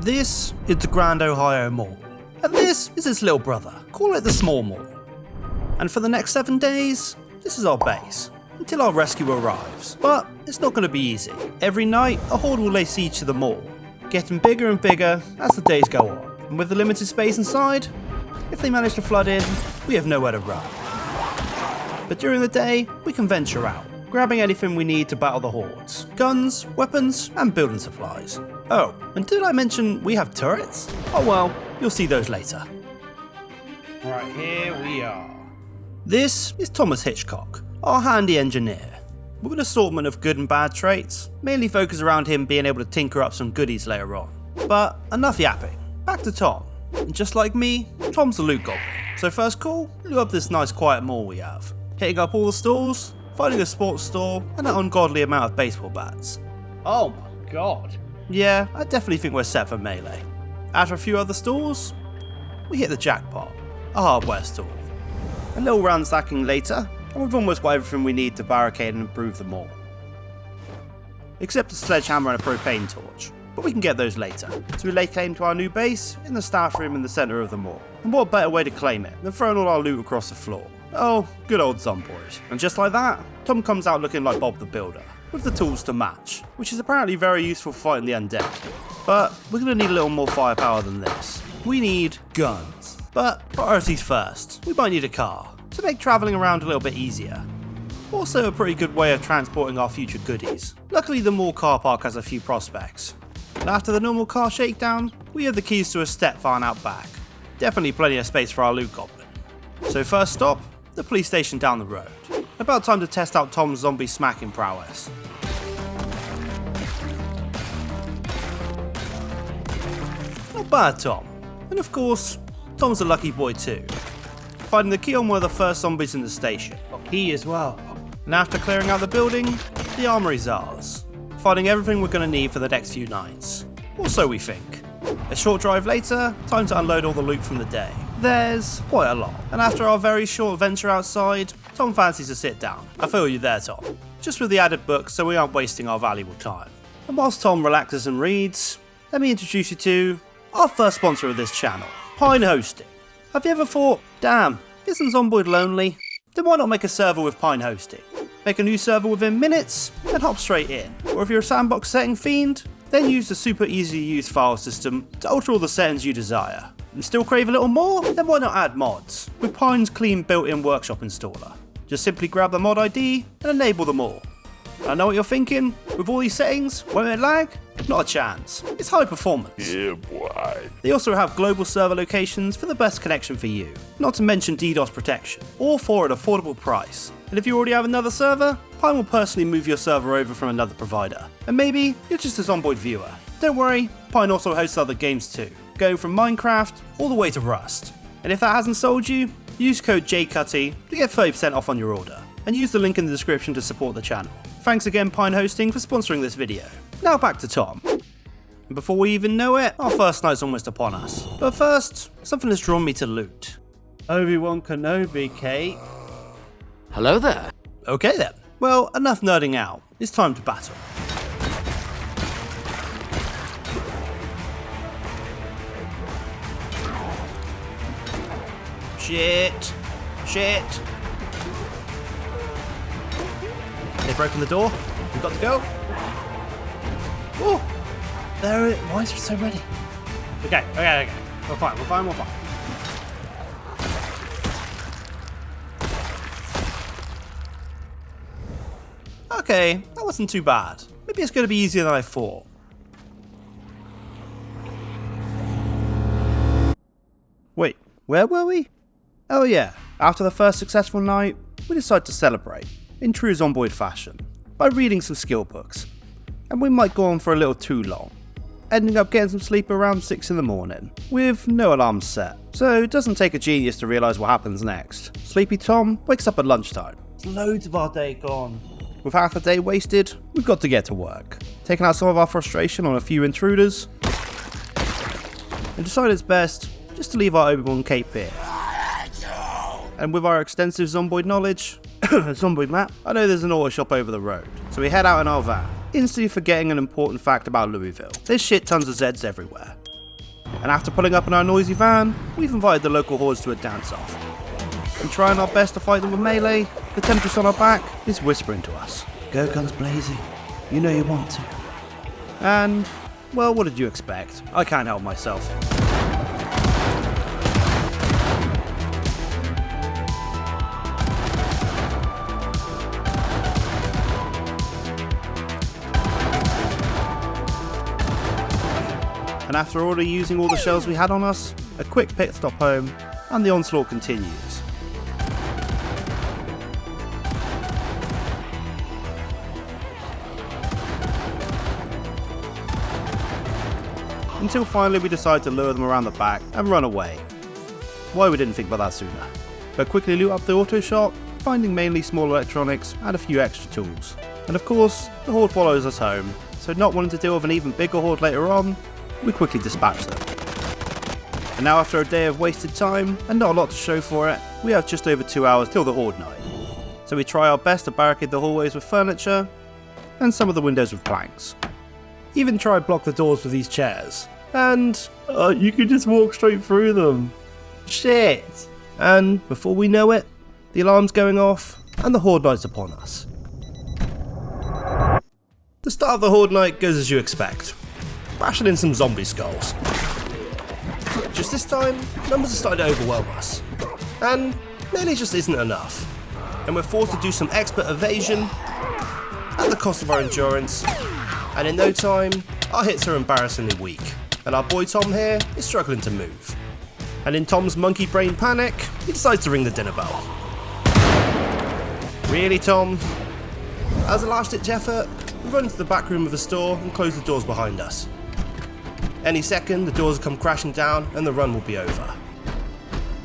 This is the Grand Ohio Mall, and this is its little brother, call it the Small Mall. And for the next 7 days, this is our base, until our rescue arrives. But it's not going to be easy. Every night, a horde will lay siege to the mall, getting bigger and bigger as the days go on. And with the limited space inside, if they manage to flood in, we have nowhere to run. But during the day, we can venture out, grabbing anything we need to battle the hordes. Guns, weapons, and building supplies. Oh, and did I mention we have turrets? Oh well, you'll see those later. Right, here we are. This is Thomas Hitchcock, our handy engineer, with an assortment of good and bad traits, mainly focused around him being able to tinker up some goodies later on. But enough yapping, back to Tom. And just like me, Tom's the loot goblin. So first call, loot up this nice quiet mall we have, hitting up all the stores, finding a sports store, and an ungodly amount of baseball bats. Oh my god. Yeah, I definitely think we're set for melee. After a few other stores, we hit the jackpot, a hardware store. A little ransacking later, and we've almost got everything we need to barricade and improve the mall. Except a sledgehammer and a propane torch, but we can get those later. So we lay claim to our new base in the staff room in the centre of the mall. And what better way to claim it than throwing all our loot across the floor? Oh, good old Zomboid. And just like that, Tom comes out looking like Bob the Builder, with the tools to match, which is apparently very useful for fighting the undead. But we're going to need a little more firepower than this. We need guns. But priorities first, we might need a car, to make travelling around a little bit easier. Also a pretty good way of transporting our future goodies. Luckily the mall car park has a few prospects. And after the normal car shakedown, we have the keys to a step van out back. Definitely plenty of space for our loot goblin. So first stop, the police station down the road. About time to test out Tom's zombie smacking prowess. Not bad, Tom. And of course, Tom's a lucky boy too, finding the key on one of the first zombies in the station. Got key as well. And after clearing out the building, the armory's ours, finding everything we're going to need for the next few nights. Or so we think. A short drive later, time to unload all the loot from the day. There's quite a lot, and after our very short venture outside, Tom fancies to sit down. I feel you there, Tom. Just with the added book so we aren't wasting our valuable time. And whilst Tom relaxes and reads, let me introduce you to our first sponsor of this channel, Pine Hosting. Have you ever thought, damn, isn't Zomboid lonely? Then why not make a server with Pine Hosting? Make a new server within minutes and hop straight in. Or if you're a sandbox setting fiend, then use the super easy to use file system to alter all the settings you desire. And still crave a little more? Then why not add mods with Pine's clean built-in workshop installer. Just simply grab the mod ID and enable them all. I know what you're thinking, with all these settings, won't it lag? Not a chance. It's high performance. Yeah, boy. They also have global server locations for the best connection for you, not to mention DDoS protection, all for an affordable price. And if you already have another server, Pine will personally move your server over from another provider. And maybe you're just a Zomboid viewer. Don't worry, Pine also hosts other games too, going from Minecraft all the way to Rust. And if that hasn't sold you, use code JCutty to get 30% off on your order, and use the link in the description to support the channel. Thanks again Pine Hosting for sponsoring this video. Now back to Tom. And before we even know it, our first night's almost upon us. But first, something has drawn me to loot. Obi-Wan Kenobi, Kate. Hello there. Okay then. Well, enough nerding out. It's time to battle. Shit. Shit. They've broken the door. We've got to go. Oh, there it. Why is it so ready? Okay. We're fine. Okay, that wasn't too bad. Maybe it's going to be easier than I thought. Wait, where were we? Oh yeah, after the first successful night, we decided to celebrate, in true Zomboid fashion, by reading some skill books. And we might go on for a little too long, ending up getting some sleep around 6 in the morning, with no alarms set. So it doesn't take a genius to realise what happens next. Sleepy Tom wakes up at lunchtime. Loads of our day gone. With half a day wasted, we've got to get to work, taking out some of our frustration on a few intruders, and decided it's best just to leave our Obi-Wan cape here. And with our extensive Zomboid knowledge, Zomboid map, I know there's an auto shop over the road, so we head out in our van, instantly forgetting an important fact about Louisville. There's shit tons of Zeds everywhere. And after pulling up in our noisy van, we've invited the local hordes to a dance-off. And trying our best to fight them with melee, the temptress on our back is whispering to us. Go guns blazing. You know you want to. And, well, what did you expect? I can't help myself. And after already using all the shells we had on us, a quick pit stop home, and the onslaught continues. Until finally we decide to lure them around the back and run away. Why we didn't think about that sooner. But quickly loot up the auto shop, finding mainly small electronics and a few extra tools. And of course, the horde follows us home, so not wanting to deal with an even bigger horde later on, we quickly dispatch them. And now after a day of wasted time, and not a lot to show for it, we have just over 2 hours till the horde night. So we try our best to barricade the hallways with furniture, and some of the windows with planks. Even try block the doors with these chairs, and you can just walk straight through them. Shit! And before we know it, the alarm's going off, and the horde night's upon us. The start of the horde night goes as you expect. Bashing in some zombie skulls. Just this time, numbers are starting to overwhelm us. And melee just isn't enough. And we're forced to do some expert evasion at the cost of our endurance. And in no time, our hits are embarrassingly weak. And our boy Tom here is struggling to move. And in Tom's monkey brain panic, he decides to ring the dinner bell. Really, Tom? As a last-ditch effort, we run into the back room of the store and close the doors behind us. Any second, the doors will come crashing down and the run will be over.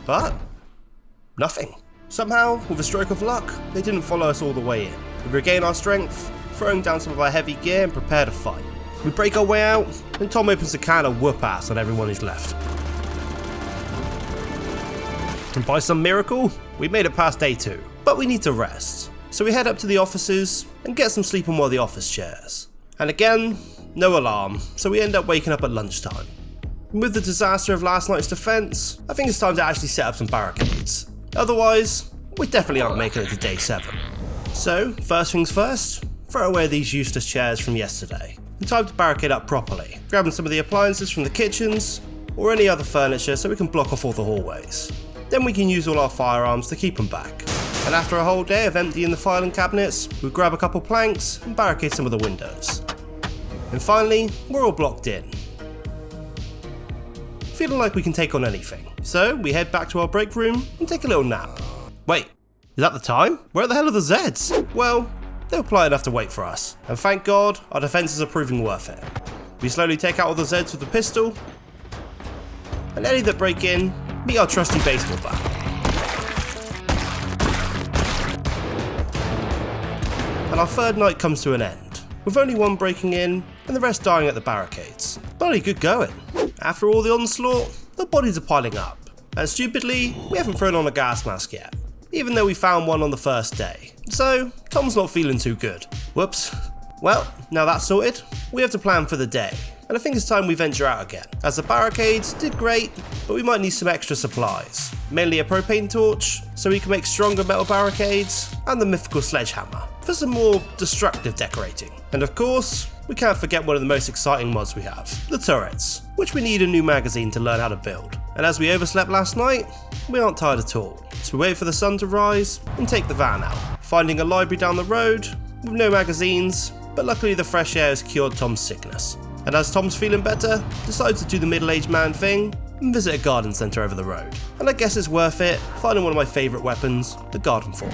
But nothing. Somehow, with a stroke of luck, they didn't follow us all the way in. We regain our strength, throwing down some of our heavy gear and prepare to fight. We break our way out, and Tom opens the can of whoop ass on everyone who's left. And by some miracle, we made it past day 2, but we need to rest. So we head up to the offices and get some sleep on one of the office chairs. And again, no alarm, so we end up waking up at lunchtime. And with the disaster of last night's defense, I think it's time to actually set up some barricades. Otherwise, we definitely aren't making it to day 7. So, first things first, throw away these useless chairs from yesterday. And time to barricade up properly, grabbing some of the appliances from the kitchens, or any other furniture so we can block off all the hallways. Then we can use all our firearms to keep them back. And after a whole day of emptying the filing cabinets, we grab a couple planks and barricade some of the windows. And finally, we're all blocked in. Feeling like we can take on anything. So we head back to our break room and take a little nap. Wait, is that the time? Where the hell are the Zeds? Well, they were polite enough to wait for us. And thank God, our defences are proving worth it. We slowly take out all the Zeds with the pistol. And any that break in, meet our trusty baseball bat. And our third night comes to an end, with only one breaking in and the rest dying at the barricades. Bloody good going. After all the onslaught, the bodies are piling up, and stupidly, we haven't thrown on a gas mask yet, even though we found one on the first day. So, Tom's not feeling too good. Whoops. Well, now that's sorted, we have to plan for the day, and I think it's time we venture out again, as the barricades did great, but we might need some extra supplies. Mainly a propane torch, so we can make stronger metal barricades, and the mythical sledgehammer, for some more destructive decorating. And of course, we can't forget one of the most exciting mods we have, the turrets, which we need a new magazine to learn how to build. And as we overslept last night, we aren't tired at all, so we wait for the sun to rise and take the van out, finding a library down the road with no magazines, but luckily the fresh air has cured Tom's sickness. And as Tom's feeling better, decides to do the middle-aged man thing and visit a garden centre over the road. And I guess it's worth it, finding one of my favourite weapons, the garden fork.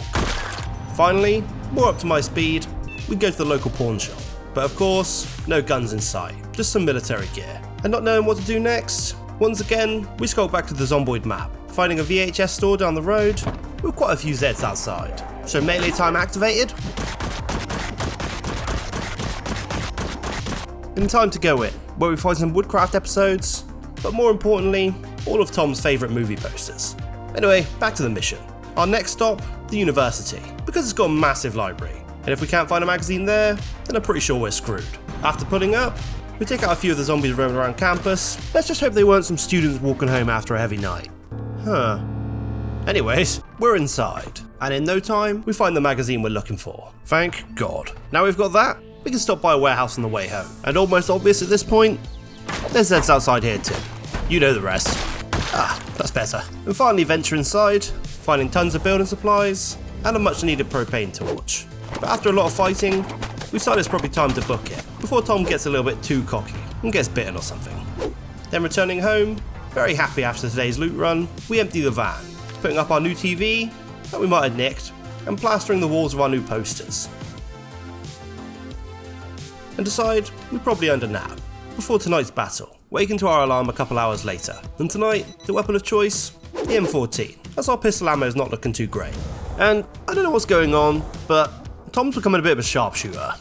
Finally, more up to my speed, we go to the local pawn shop. But of course, no guns in sight, just some military gear. And not knowing what to do next, once again, we scroll back to the Zomboid map, finding a VHS store down the road with quite a few Zeds outside. So melee time activated, and time to go in, where we find some woodcraft episodes, but more importantly, all of Tom's favourite movie posters. Anyway, back to the mission. Our next stop, the university, because it's got a massive library. And if we can't find a magazine there, then I'm pretty sure we're screwed. After pulling up, we take out a few of the zombies roaming around campus. Let's just hope they weren't some students walking home after a heavy night. Huh. Anyways, we're inside, and in no time, we find the magazine we're looking for. Thank God. Now we've got that, we can stop by a warehouse on the way home. And almost obvious at this point, there's Zeds outside here too. You know the rest. Ah, that's better. And finally venture inside, finding tons of building supplies, and a much needed propane torch. But after a lot of fighting, we decided it's probably time to book it, before Tom gets a little bit too cocky and gets bitten or something. Then returning home, very happy after today's loot run, we empty the van, putting up our new TV that we might have nicked, and plastering the walls with our new posters. And decide we probably earned a nap before tonight's battle, waking to our alarm a couple hours later. And tonight, the weapon of choice, the M14, as our pistol ammo is not looking too great. And I don't know what's going on, but Tom's becoming a bit of a sharpshooter.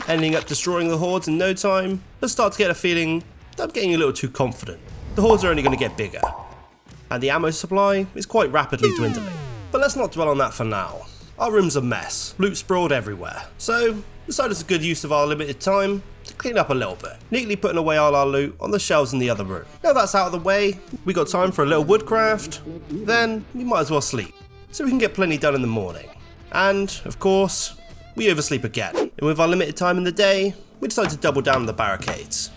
Ending up destroying the hordes in no time, but start to get a feeling that I'm getting a little too confident. The hordes are only going to get bigger, and the ammo supply is quite rapidly dwindling. But let's not dwell on that for now. Our room's a mess, loot sprawled everywhere, so decided it's a good use of our limited time to clean up a little bit, neatly putting away all our loot on the shelves in the other room. Now that's out of the way, we got time for a little woodcraft, then we might as well sleep, so we can get plenty done in the morning. And, of course, we oversleep again, and with our limited time in the day, we decide to double down on the barricades.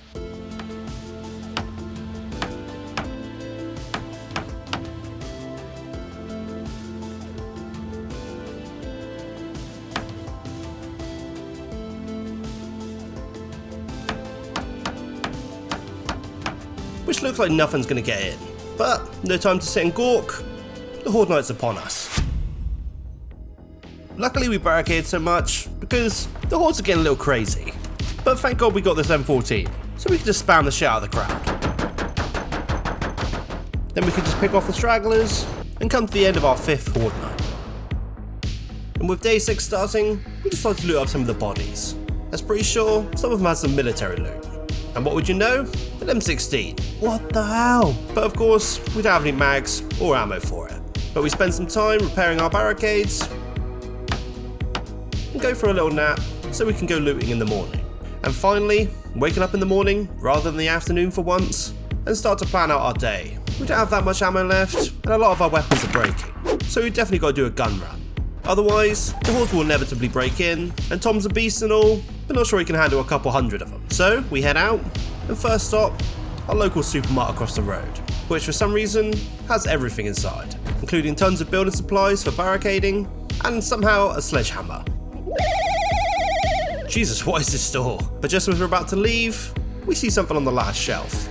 Which looks like nothing's going to get in, but no time to sit and gawk, the Horde Knight's upon us. Luckily we barricaded so much, because the hordes are getting a little crazy. But thank God we got this M14, so we can just spam the shit out of the crowd. Then we can just pick off the stragglers, and come to the end of our 5th Horde Night. And with day 6 starting, we decided to loot up some of the bodies. That's pretty sure some of them had some military loot. And what would you know? An M16. What the hell? But of course, we don't have any mags or ammo for it. But we spend some time repairing our barricades, and go for a little nap so we can go looting in the morning. And finally, waking up in the morning rather than the afternoon for once, and start to plan out our day. We don't have that much ammo left, and a lot of our weapons are breaking, so we definitely got to do a gun run. Otherwise, the hordes will inevitably break in, and Tom's a beast and all, but not sure he can handle a couple hundred of them. So we head out, and first stop, our local supermarket across the road, which for some reason has everything inside, including tons of building supplies for barricading, and somehow a sledgehammer. Jesus, what is this store? But just as we're about to leave, we see something on the last shelf.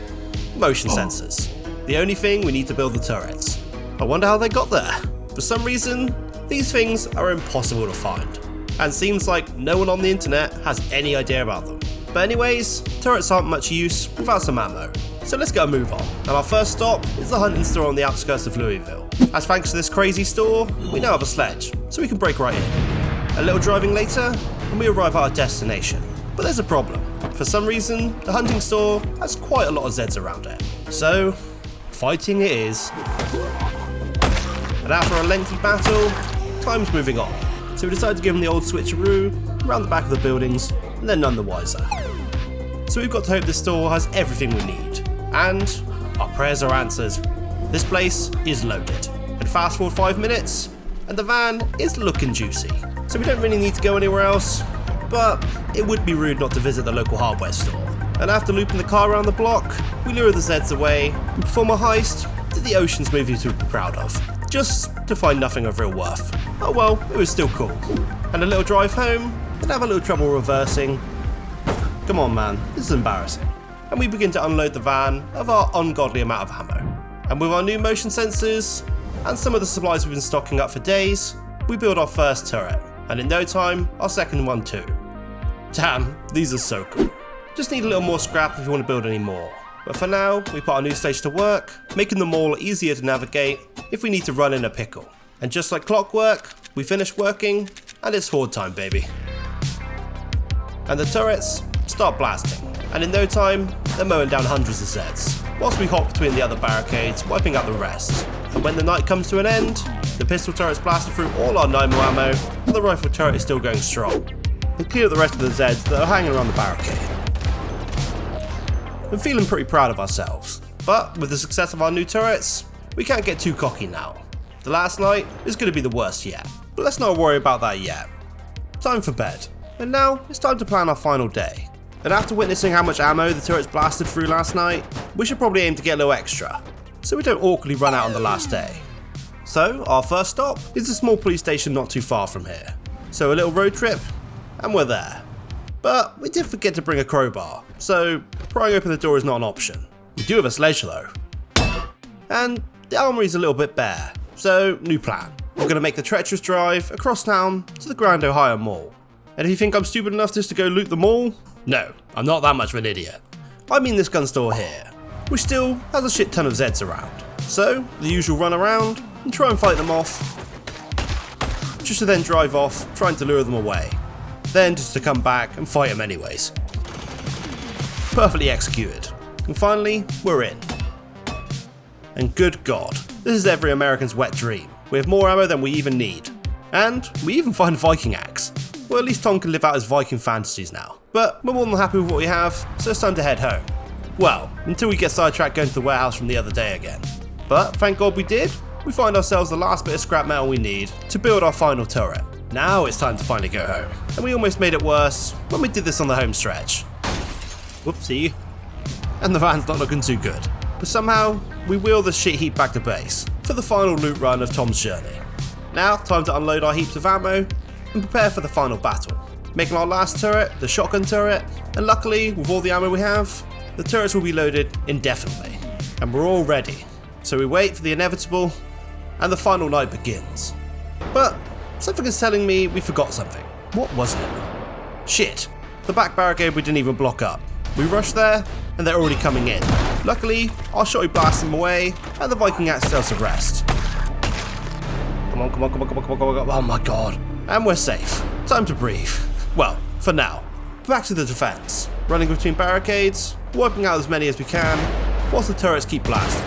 Motion sensors. The only thing we need to build the turrets. I wonder how they got there. For some reason, these things are impossible to find, and seems like no one on the internet has any idea about them. But anyways, turrets aren't much use without some ammo, so let's get a move on. And our first stop is the hunting store on the outskirts of Louisville. As thanks to this crazy store, we now have a sledge, so we can break right in. A little driving later, and we arrive at our destination. But there's a problem. For some reason, the hunting store has quite a lot of Zeds around it. So, fighting it is. And after a lengthy battle, time's moving on. So we decide to give them the old switcheroo around the back of the buildings, and they're none the wiser. So we've got to hope this store has everything we need. And our prayers are answered. This place is loaded. And fast forward 5 minutes, and the van is looking juicy. So we don't really need to go anywhere else, but it would be rude not to visit the local hardware store. And after looping the car around the block, we lure the Zeds away and perform a heist that the Ocean's movies would be proud of, just to find nothing of real worth. Oh well, it was still cool. And a little drive home, and have a little trouble reversing. Come on man, this is embarrassing. And we begin to unload the van of our ungodly amount of ammo. And with our new motion sensors, and some of the supplies we've been stocking up for days, we build our first turret. And in no time, our second one too. Damn, these are so cool. Just need a little more scrap if you want to build any more. But for now, we put our new stage to work, making them all easier to navigate if we need to run in a pickle. And just like clockwork, we finish working, and it's horde time, baby. and the turrets start blasting, and in no time, they're mowing down hundreds of Zeds, whilst we hop between the other barricades, wiping out the rest. And when the night comes to an end, the pistol turret's blasted through all our 9mm ammo, and the rifle turret is still going strong. And clear up the rest of the Zeds that are hanging around the barricade. I'm feeling pretty proud of ourselves, but with the success of our new turrets, we can't get too cocky now. The last night is going to be the worst yet, but let's not worry about that yet. Time for bed, and now it's time to plan our final day. And after witnessing how much ammo the turrets blasted through last night, we should probably aim to get a little extra, so we don't awkwardly run out on the last day. So our first stop is a small police station not too far from here. So a little road trip, and we're there. But we did forget to bring a crowbar, so prying open the door is not an option. We do have a sledge though. And the armory's a little bit bare, so new plan. We're going to make the treacherous drive across town to the Grand Ohio Mall. And if you think I'm stupid enough just to go loot the mall, no, I'm not that much of an idiot. I mean this gun store here, which still has a shit ton of Zeds around. So, the usual run around and try and fight them off, just to then drive off, trying to lure them away. Then just to come back and fight them anyways. Perfectly executed. And finally, we're in. And good God, this is every American's wet dream. We have more ammo than we even need. And we even find a Viking axe. Well, at least Tom can live out his Viking fantasies now. But we're more than happy with what we have, so it's time to head home. Well, until we get sidetracked going to the warehouse from the other day again. But thank God we did. We find ourselves the last bit of scrap metal we need to build our final turret. Now it's time to finally go home. And we almost made it worse when we did this on the home stretch. Whoopsie. And the van's not looking too good. But somehow, we wheel the shit heap back to base for the final loot run of Tom's journey. Now, time to unload our heaps of ammo and prepare for the final battle. Making our last turret, the shotgun turret, and luckily, with all the ammo we have, the turrets will be loaded indefinitely. And we're all ready. So we wait for the inevitable, and the final night begins. But something is telling me we forgot something. What was it? Shit, the back barricade we didn't even block up. We rush there, and they're already coming in. Luckily, our shotty blasts them away, and the Viking axe does the rest. Come on, come on, come on, come on, come on, come on, oh my God. And we're safe. Time to breathe. Well, for now. Back to the defense. Running between barricades, wiping out as many as we can, whilst the turrets keep blasting.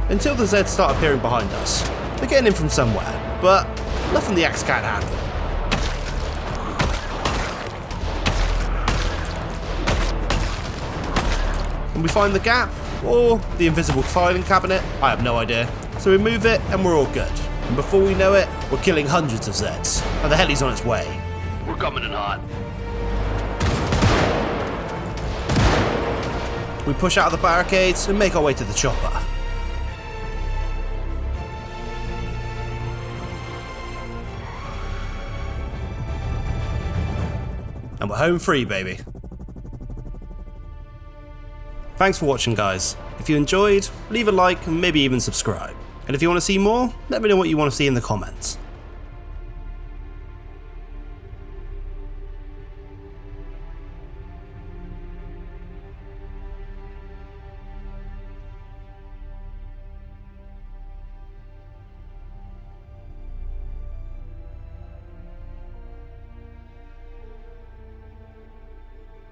Until the Zeds start appearing behind us. They're getting in from somewhere, but nothing the axe can't handle. And we find the gap, or the invisible filing cabinet, I have no idea. So we move it and we're all good. And before we know it, we're killing hundreds of Zeds, and the heli's on its way. We're coming in hot. We push out of the barricades and make our way to the chopper. And we're home free, baby. Thanks for watching, guys. If you enjoyed, leave a like and maybe even subscribe. And if you want to see more, let me know what you want to see in the comments.